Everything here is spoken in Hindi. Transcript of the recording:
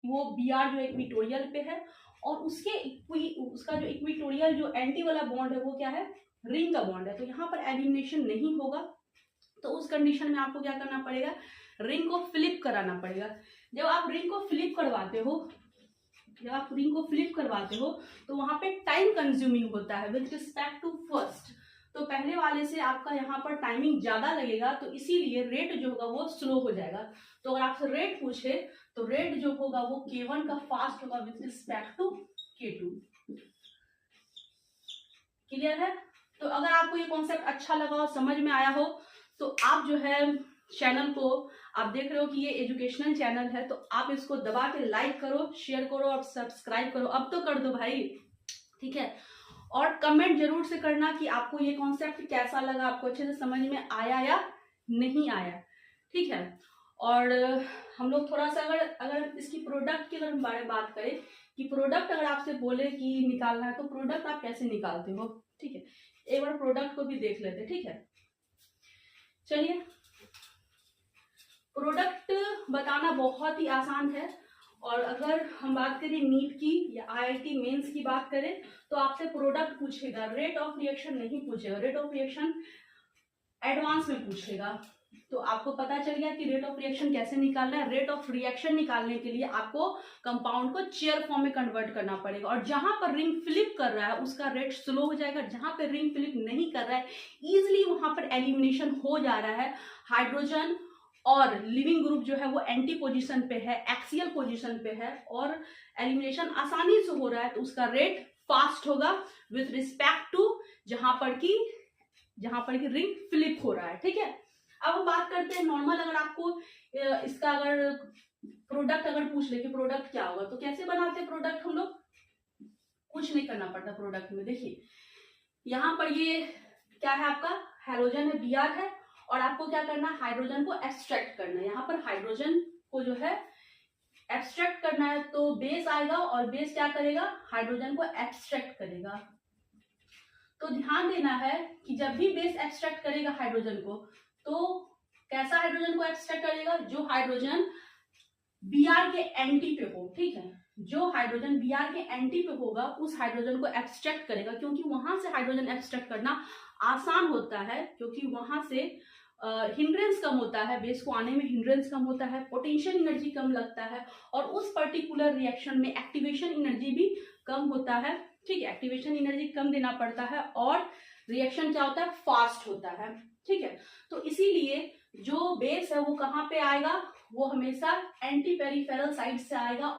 वो Br जो इक्विटोरियल पे है, और उसका जो इक्विटोरियल जो एंटी वाला बॉन्ड है वो क्या है, रिंग का बॉन्ड है। तो यहाँ पर एलिमिनेशन नहीं होगा। तो उस कंडीशन में आपको क्या करना पड़ेगा, रिंग को फ्लिप कराना पड़ेगा। जब आप रिंग को फ्लिप करवाते हो तो वहां पे टाइम कंज्यूमिंग होता है विद रिस्पेक्ट टू फर्स्ट। तो पहले वाले से आपका यहाँ पर टाइमिंग ज्यादा लगेगा, तो इसीलिए रेट जो होगा वो स्लो हो जाएगा। तो अगर आपसे रेट पूछे तो रेट जो होगा वो K1 का फास्ट होगा with respect to K2। Clear है? तो अगर आपको ये कॉन्सेप्ट अच्छा लगा हो, समझ में आया हो, तो आप जो है चैनल को, आप देख रहे हो कि ये एजुकेशनल चैनल है, तो आप इसको दबा के लाइक करो, शेयर करो और सब्सक्राइब करो। अब तो कर दो भाई, ठीक है। और कमेंट जरूर से करना कि आपको ये कॉन्सेप्ट कैसा लगा, आपको अच्छे से समझ में आया या नहीं आया, ठीक है। और हम लोग थोड़ा सा अगर इसकी प्रोडक्ट की अगर हम बारे में बात करें कि प्रोडक्ट अगर आपसे बोले कि निकालना है तो प्रोडक्ट आप कैसे निकालते हो, ठीक है। एक बार प्रोडक्ट को भी देख लेते, ठीक है। चलिए, प्रोडक्ट बताना बहुत ही आसान है। और अगर हम बात करें नीट की या IIT मेंस की बात करें तो आपसे प्रोडक्ट पूछेगा, रेट ऑफ रिएक्शन नहीं पूछेगा, रेट ऑफ रिएक्शन एडवांस में पूछेगा। तो आपको पता चल गया कि रेट ऑफ रिएक्शन कैसे निकालना है। रेट ऑफ रिएक्शन निकालने के लिए आपको कंपाउंड को चेयर फॉर्म में कन्वर्ट करना पड़ेगा, और जहां पर रिंग फ्लिप कर रहा है उसका रेट स्लो हो जाएगा, जहां पर रिंग फ्लिप नहीं कर रहा है इजिली वहां पर एलिमिनेशन हो जा रहा है। हाइड्रोजन और लिविंग ग्रुप जो है वो एंटी पोजीशन पे है, एक्सियल पोजीशन पे है, और एलिमिनेशन आसानी से हो रहा है, तो उसका रेट फास्ट होगा विथ रिस्पेक्ट टू जहां पर कि रिंग फ्लिप हो रहा है, ठीक है। अब हम बात करते हैं नॉर्मल, अगर आपको इसका अगर प्रोडक्ट अगर पूछ ले कि प्रोडक्ट क्या होगा, तो कैसे बनाते हैं प्रोडक्ट हम लोग, कुछ नहीं करना पड़ता प्रोडक्ट में। देखिए यहाँ पर ये क्या है, आपका हाइड्रोजन है, Br है, और आपको क्या करना है, हाइड्रोजन को एक्सट्रैक्ट करना है। यहाँ पर हाइड्रोजन को जो है एक्सट्रैक्ट करना है, तो बेस आएगा और बेस क्या करेगा, हाइड्रोजन को एक्सट्रैक्ट करेगा। तो ध्यान देना है कि जब भी बेस एक्सट्रैक्ट करेगा हाइड्रोजन को, तो कैसा हाइड्रोजन को एक्सट्रैक्ट करेगा, जो हाइड्रोजन Br के एंटी पे हो, ठीक है। जो हाइड्रोजन Br के एंटी पे होगा उस हाइड्रोजन को एक्सट्रैक्ट करेगा, क्योंकि वहां से हाइड्रोजन एक्सट्रैक्ट करना आसान होता है, क्योंकि वहां से हिंड्रेंस कम होता है, बेस को आने में हिंड्रेंस कम होता है, पोटेंशियल एनर्जी कम लगता है, और उस पर्टिकुलर रिएक्शन में एक्टिवेशन एनर्जी भी कम होता है, ठीक है। एक्टिवेशन एनर्जी कम देना पड़ता है और रिएक्शन क्या होता है, फास्ट होता है, ठीक है। तो इसीलिए जो बेस है वो कहाँ पे आएगा, वो हमेशा एंटी पेरिफेरल साइड से आएगा,